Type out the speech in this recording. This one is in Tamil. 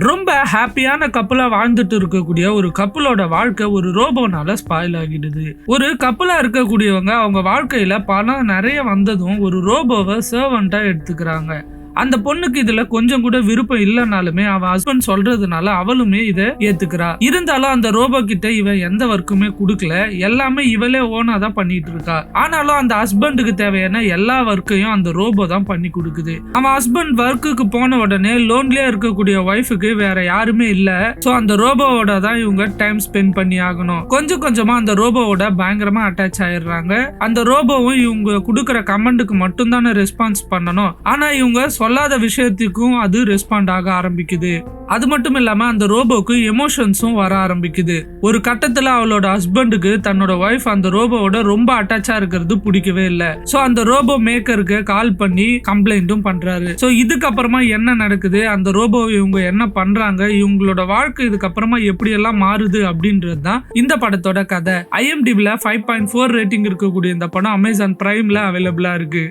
ரொம்ப ஹாப்பியான கப்பலா வாழ்ந்துட்டு இருக்கக்கூடிய ஒரு கப்பலோட வாழ்க்கை ஒரு ரோபோனால ஸ்பாயில் ஆகிடுது. ஒரு கப்பலா இருக்கக்கூடியவங்க அவங்க வாழ்க்கையில பணம் நிறைய வந்ததும் ஒரு ரோபோவை சர்வெண்டா எடுத்துக்கிறாங்க. அந்த பொண்ணுக்கு இதுல கொஞ்சம் கூட விருப்பம் இல்லைனாலுமே அவன் ஹஸ்பண்ட் சொல்றதுனால அவளுமே இதை ஏத்துக்கிறா. இருந்தாலும் அந்த ரோபோ கிட்ட இவ எந்த ஒர்க்குமே குடுக்கல, எல்லாமே இவளே ஓனா தான் பண்ணிட்டு இருக்கா. ஆனாலும் அந்த ஹஸ்பண்டுக்கு தேவையான எல்லா ஒர்க்கையும் அந்த ரோபோ தான் பண்ணி கொடுக்குது. அவன் ஹஸ்பண்ட் ஒர்க்குக்கு போன உடனே லோன்லியா இருக்கக்கூடிய ஒய்ஃபுக்கு வேற யாருமே இல்ல. சோ அந்த ரோபோவோட தான் இவங்க டைம் ஸ்பெண்ட் பண்ணி ஆகணும். கொஞ்சம் கொஞ்சமா அந்த ரோபோவோட பயங்கரமா அட்டாச் ஆயிடுறாங்க. அந்த ரோபோவும் இவங்க கொடுக்கற கமெண்ட்டுக்கு மட்டும் தானே ரெஸ்பான்ஸ் பண்ணணும். ஆனா இவங்க சொல்லாத விஷயத்துக்கும் அது ரெஸ்பாண்ட் ஆக ஆரம்பிக்குது. அது மட்டும் இல்லாம அந்த ரோபோக்கு எமோஷன்ஸும் வர ஆரம்பிக்குது. ஒரு கட்டத்துல அவளோட ஹஸ்பண்டுக்கு தன்னோட ஒய்ஃப் அந்த ரோபோவோட ரொம்ப அட்டாச்சா இருக்கிறது பிடிக்கவே இல்ல. சோ அந்த ரோபோ மேக்கருக்கு கால் பண்ணி கம்ப்ளைண்ட்டும் பண்றாரு. சோ இதுக்கப்புறமா என்ன நடக்குது, அந்த ரோபோ இவங்க என்ன பண்றாங்க, இவங்களோட வாழ்க்கை இதுக்கப்புறமா எப்படி எல்லாம் மாறுது அப்படின்றது தான் இந்த படத்தோட கதை. IMDbல 5.4 ரேட்டிங் இருக்கக்கூடிய இந்த படம் அமேசான் பிரைம்ல அவைலபிளா இருக்கு.